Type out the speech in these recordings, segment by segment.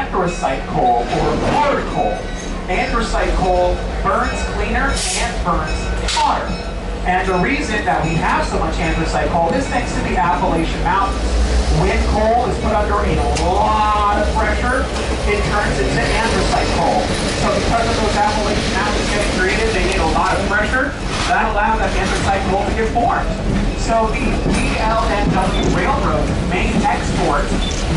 anthracite coal or hard coal. Anthracite coal burns cleaner and burns hotter. And the reason that we have so much anthracite coal is thanks to the Appalachian Mountains. When coal is put under a lot of pressure, it turns into anthracite coal. So because of those Appalachian Mountains getting created, they need a lot of pressure. That allowed that anthracite coal to get formed. So the DL&W Railroad's main export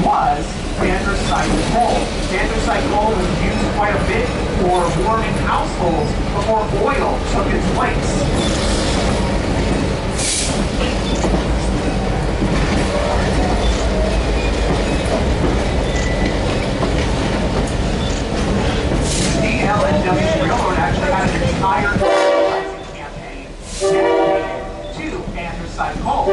was anthracite coal. Anthracite coal was used quite a bit for warming households before oil took its place. DL&W Railroad actually had an entire advertising campaign dedicated to anthracite coal.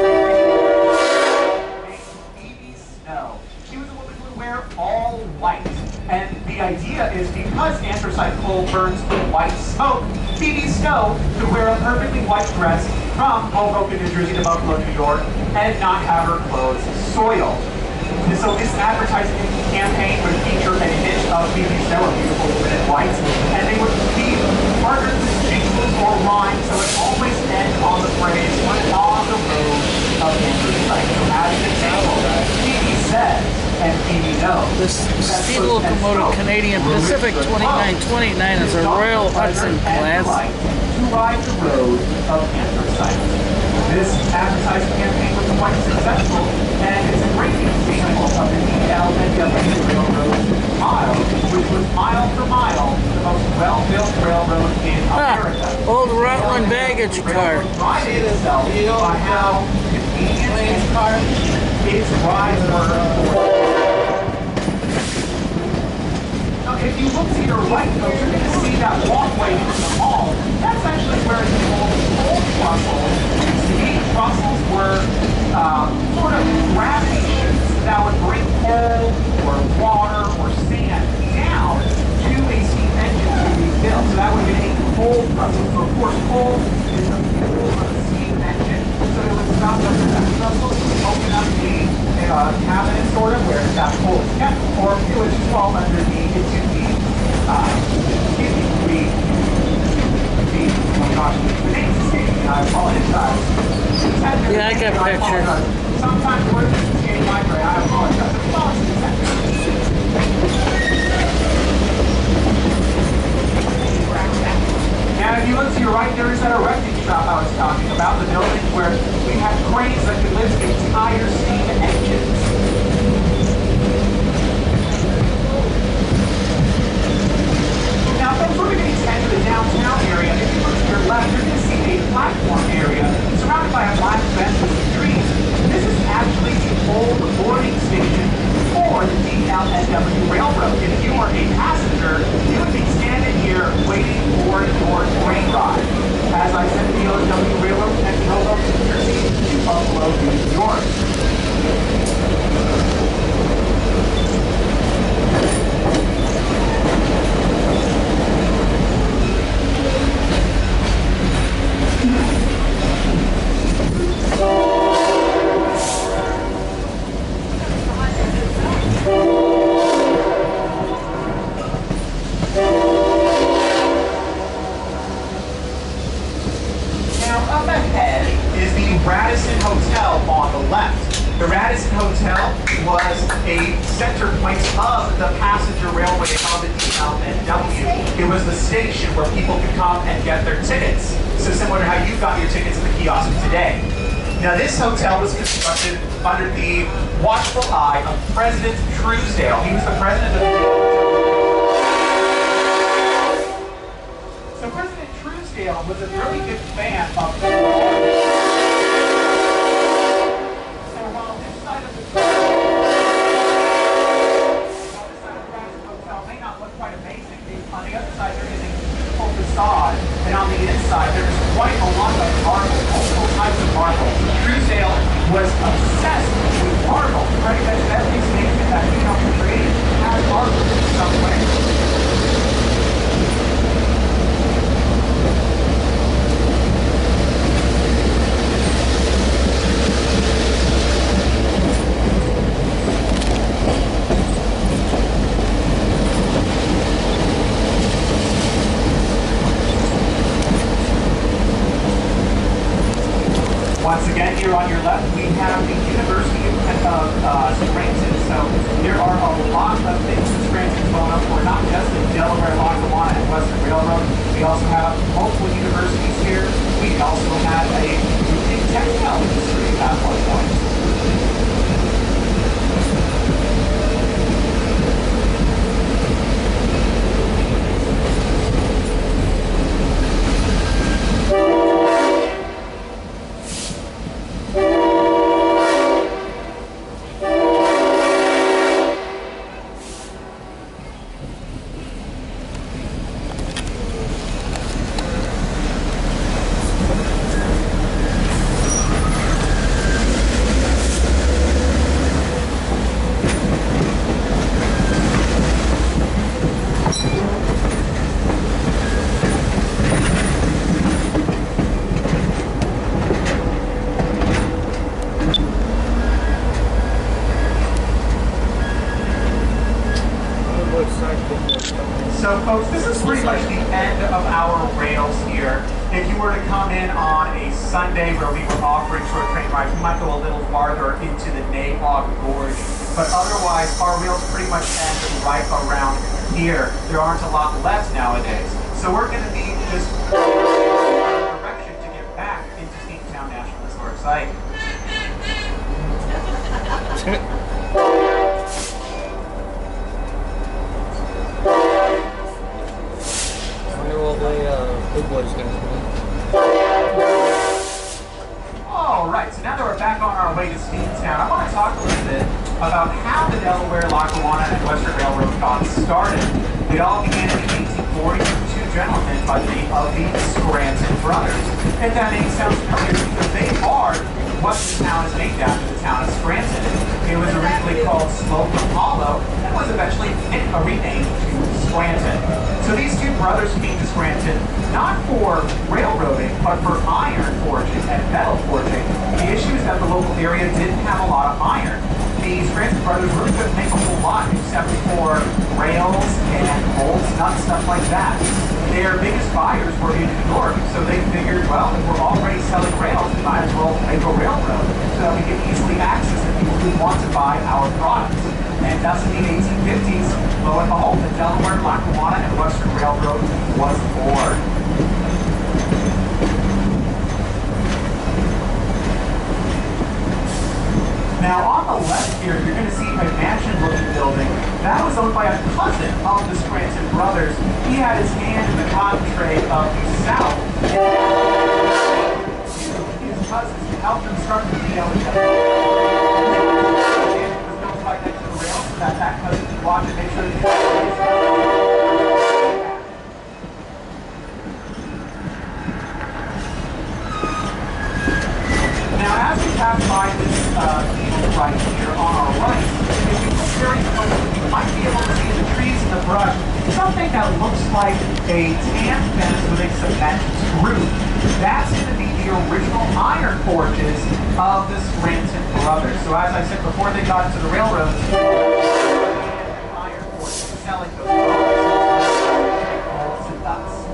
Phoebe Snow. She was a woman who would wear all white. And the idea is because anthracite coal burns with white smoke, Phoebe Snow could wear a perfectly white dress from Hoboken, New Jersey to Buffalo, New York, and not have her clothes soiled. And so this advertising campaign would feature an image of Phoebe Snow, a beautiful woman in white, and they would be partnered with jingles or rhymes, so it always ends on the phrase, "We're on the road of anthracite." So as an example, Phoebe says, and Phoebe knows. This steam locomotive Canadian Pacific 2929 is a Royal Hudson class. To ride the road of anthracite. This advertising campaign was quite successful, and it's a great example of the DL&W Railroad motto, which was mile for mile the most well-built railroad in America. Old Rutland baggage car. Prided itself on how convenient its rides were. Now, if you look to your right, though, you're going to see that walkway from the mall. That's actually where the old Brussels used to be. Brussels were sort of gravity chutes that would bring coal or water or sand down to a steam engine to be filled. So that would be a coal Brussels. So of course, coal is the fuel of a steam engine. So it would stop under that Brussels, open up the cabinet sort of where that coal is kept, or it would just fall under the oh gosh, the name's escaping me, I apologize. Yeah, I got pictures. Sometimes the word is escaping my brain, I apologize. Now, if you look to your right, there is that erecting shop I was talking about, the building where we have cranes that could lift entire steam engines. Now, if I'm sort of getting to the downtown area, if you look to your left, you're going to see a platform area surrounded by a black fence with trees. This is actually the old boarding station for the DL&W Railroad. If you are a passenger, you would be standing here waiting for your train ride. As I said, the DL&W Railroad connects Hoboken, New Jersey to Buffalo, New York. It was the station where people could come and get their tickets. So similar to how you got your tickets at the kiosk today. Now this hotel was constructed under the watchful eye of President Truesdale. He was the president of the So President Truesdale was a really good fan of the So while this side of the hotel may not look quite amazing, on the other side, there is a beautiful facade, and on the inside, there is quite a lot of marble, multiple types of marble. Truesdale was obsessed with marble. Pretty much every station that he helped create has marble in some way. here on your left, we have the University of Scranton. So there are a lot of things in Scranton going up for, not just the Delaware, Lackawanna, and Western Railroad. We also have multiple universities here. We also have a big textile industry at one point. So folks, this is pretty much the end of our rails here. If you were to come in on a Sunday where we were offering short train rides, we might go a little farther into the MAH Gorge. But otherwise, our rails pretty much end right around here. There aren't a lot left nowadays. So we're going to need just direction to get back into Steamtown National Historic Site. Big boys gonna Alright, so now that we're back on our way to Steamtown, I want to talk a little bit about how the Delaware, Lackawanna, and Western Railroad got started. It all began in the 1840s with two gentlemen by the name of the Scranton brothers. And that name sounds familiar because they are what the town is named after, the town of Scranton. It was originally called Slocum Hollow and was eventually renamed to Scranton. So these two brothers came to Scranton not for railroading, but for iron forging and metal forging. The issue is that the local area didn't have a lot of iron. The Scranton brothers really couldn't make a whole lot except for rails and bolts, nuts, stuff like that. Their biggest buyers were in New York, so they figured, well, if we're already selling rails, we might as well make a railroad so that we can easily access the people who want to buy our products. And thus in the 1850s, lo and behold, the Delaware, Lackawanna, and Western Railroad was born. Now on the left here, you're going to see a mansion-looking building. That was owned by a cousin of the Scranton brothers. He had his hand in the cotton trade of the South. His cousins helped him start the DL. It was built right next to the rail so that cousin could watch and make sure that Now, as we pass by this field right here on our right, if we look very closely, you might be able to see in the trees and the brush something that looks like a tan fence with a cement roof. That's going to be the original iron forges of the Scranton brothers. So as I said before they got into the railroads, iron forges selling those bolts and nuts.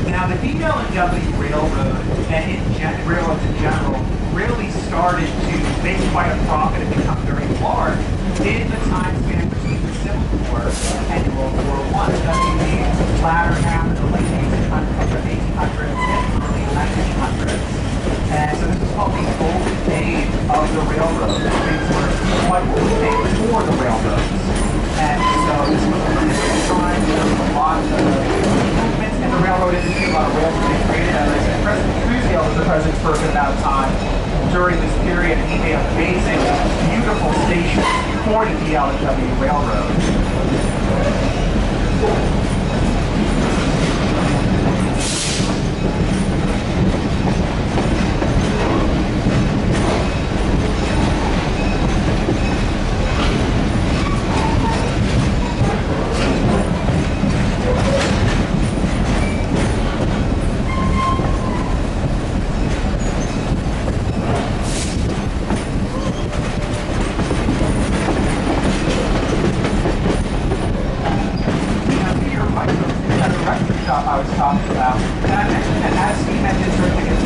Now the DL&W Railroad and railroads in general really started to make quite a profit and become very large in the time span between the Civil War and World War I. That's in the latter half of the late 1800s and early 1900s. And so this was called the golden age of the railroad. Things were quite what we made before the railroads. And so this was a really good time. There was a lot of movement in the railroad industry, a lot of railroads being created. As I said, President Truesdale was the president for a good amount of time during this period, and he made amazing, beautiful stations for the DL&W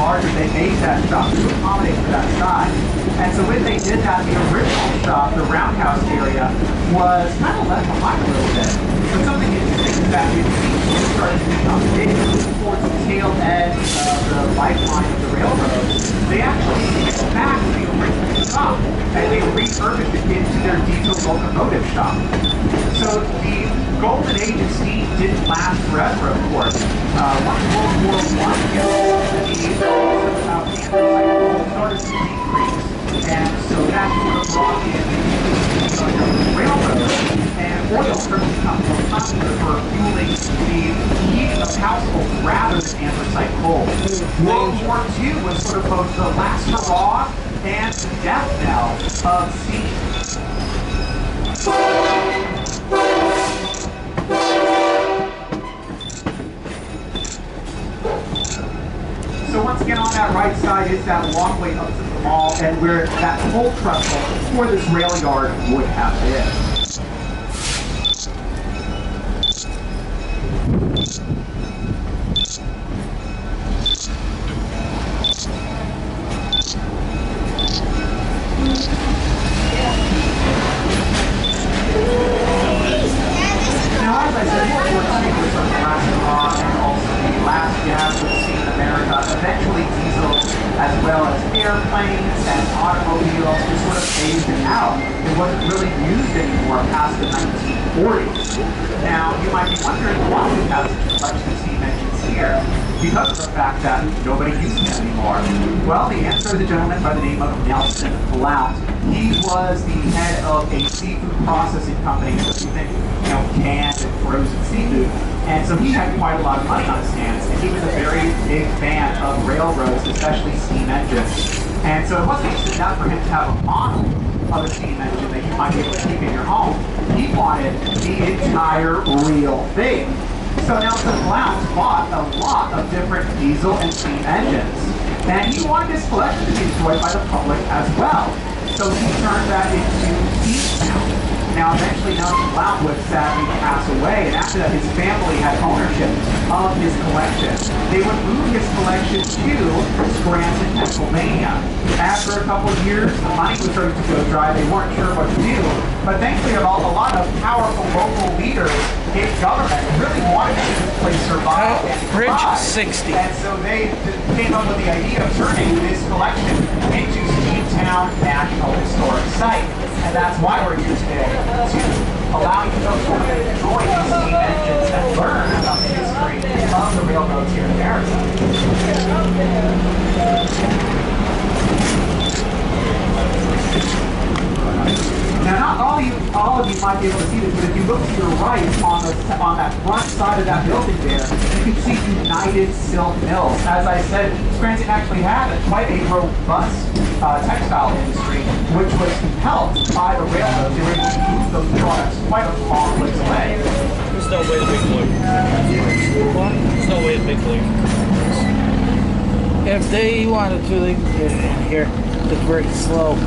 larger. They made that shop to accommodate for that size. And so when they did that, the original shop, the roundhouse area, was kind of left behind a little bit. But something interesting is that when it started to become big towards the tail edge of the lifeline of the railroad, they actually went back to the original shop and they refurbished it into their diesel locomotive shop. So the golden age of steam didn't last forever, of course. Once World War I hit, the use of anthracite started to decrease. And so that sort of brought in the railroad, and oil started to become more popular for fueling the heat of households rather than anthracite coal. World War II was sort of both the last hurrah and the death knell of steam. So once again, on that right side is that walkway up to the mall, and where that coal trestle for this rail yard would have been. Now, as I said, World War II was sort of the last hurrah and also the last gas we've seen in America. Eventually, diesel, as well as airplanes and automobiles, just sort of phased out. It wasn't really used anymore past the 1940s. Now, you might be wondering why we have such steam engines here. Because of the fact that nobody uses them anymore. Well, the answer is a gentleman by the name of Nelson Blount. He was the head of a seafood processing company, so you think, canned and frozen seafood. And so he had quite a lot of money on his hands, and he was a very big fan of railroads, especially steam engines. And so it wasn't just enough for him to have a model of a steam engine that you might be able to keep in your home. He wanted the entire real thing. So Nelson Blount bought a lot of different diesel and steam engines. And he wanted his collection to be enjoyed by the public as well. So he turned that into Steamtown. Now, eventually, Nelson Blount would sadly pass away, and after that, his family had ownership of his collection. They would move his collection to Scranton, Pennsylvania. After a couple of years, the money was starting to go dry. They weren't sure what to do. But thankfully, a lot of powerful local leaders in government really wanted to see this place survive and Bridge thrive. 60. And so they came up with the idea of turning this collection into Steamtown National Historic Site. And that's why we're here today, to allow you folks to enjoy these steam engines and learn about the history of the railroads here in America. Now, not all of you might be able to see this, but if you look to your right on that front side of that building there, you can see United Silk Mills. As I said, Scranton actually had quite a robust textile industry, which was helped by the railroads. They were able to move those products quite a long ways away. There's no way to make blue. There's no way to make blue. If they wanted to, they can get it in here. It's very slow.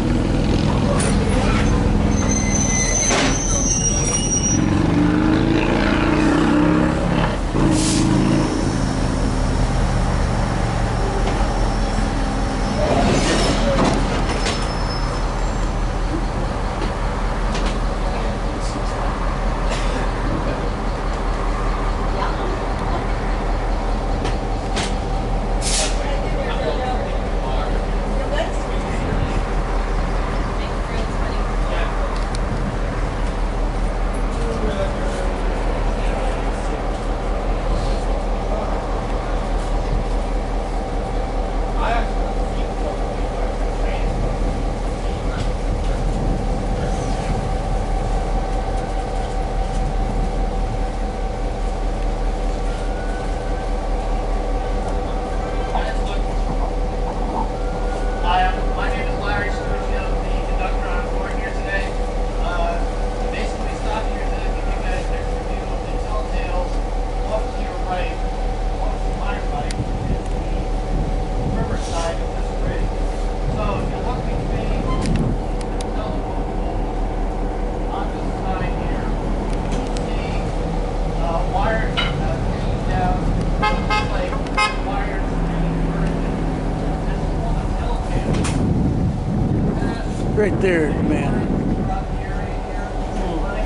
Right there, man.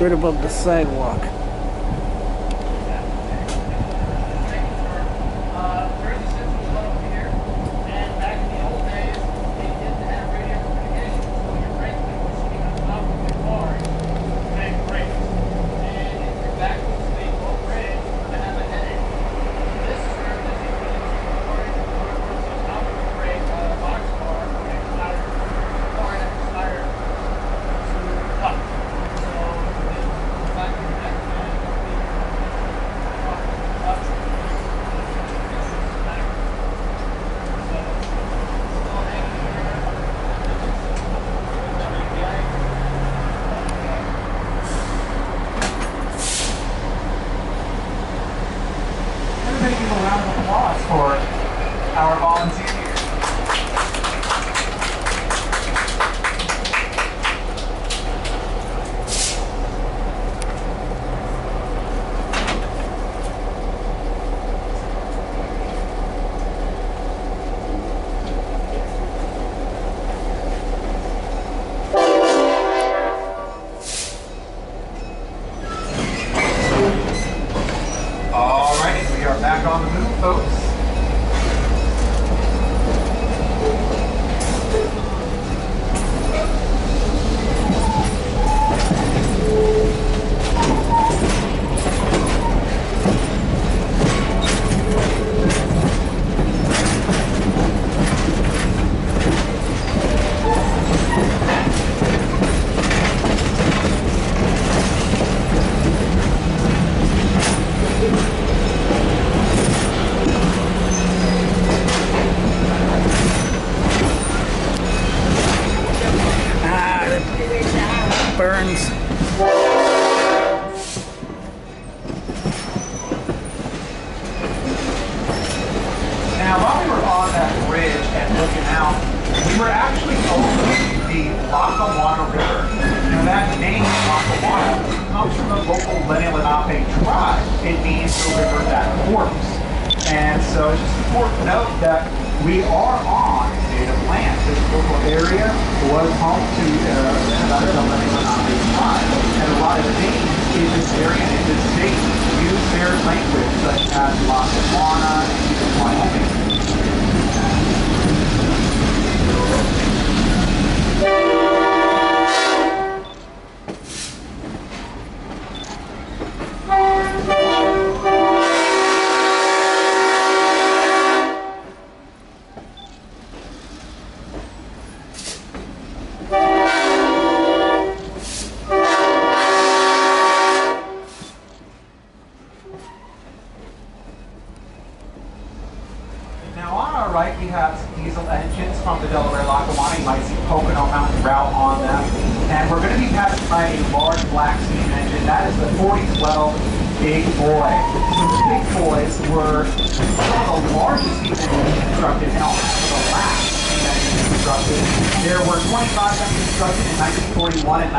Right above the sidewalk. Everybody give a round of applause for our volunteers. All right, we are back on the move, folks. Burns. Now, while we were on that bridge and looking out, we were actually over the Lackawanna River. Now, that name, Lackawanna, comes from the local Lenape tribe. It means the river that forks. And so it's just important to note that we are on native land. This local area was home to the Lenape tribe. And a lot of names in this area and in this state use their language, such as Lackawanna and even Wyoming. Now on our right, we have some diesel engines from the Delaware Lackawanna. You might see Pocono Mountain Route on them. And we're going to be passing by a large black steam engine. That is the 4012 Big Boy. So the Big Boys were some of the largest steam engines constructed and also the last steam engines constructed. There were 25 of them constructed in 1941 and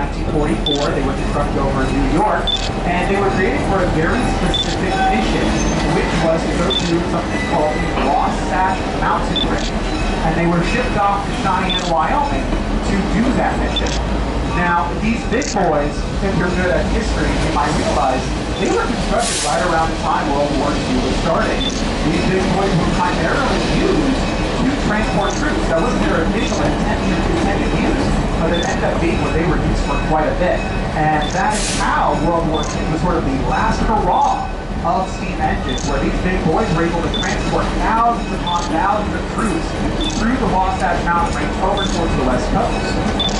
1944. They were constructed over in New York. And they were created for a very specific mission, which was to go to something called the Wasatch Mountain Range. And they were shipped off to Cheyenne, Wyoming to do that mission. Now, these big boys, if you're good at history, you might realize they were constructed right around the time World War II was starting. These big boys were primarily used to transport troops. That wasn't their initial intended use, but it ended up being where they were used for quite a bit. And that is how World War II was sort of the last hurrah of steam engines, where these big boys were able to transport thousands upon thousands of troops through the Wasatch Mountain Range over towards the West Coast.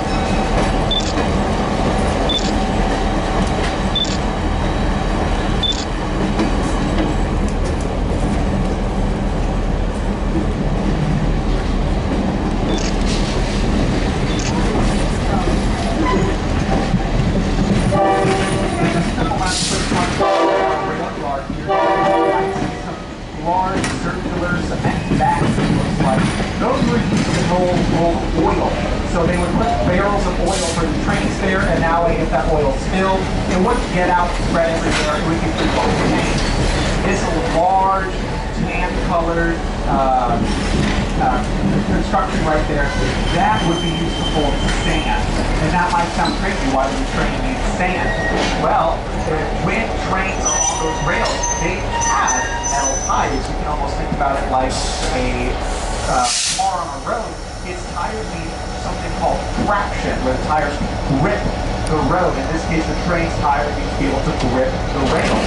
Large circular cement bags, it looks like. Those were used to roll oil. So they would put barrels of oil for the trains there, and now if that oil spilled, it wouldn't get out and spread everywhere. It would get through both tanks. This large tan-colored construction right there, that would be used to hold sand. And that might sound crazy, why would the train need sand? Well, when trains are on those rails, they have metal tires. You can almost think about it like a car on a road. Its tires need something called traction, where the tires grip the road. In this case, the train's tires need to be able to grip the rail.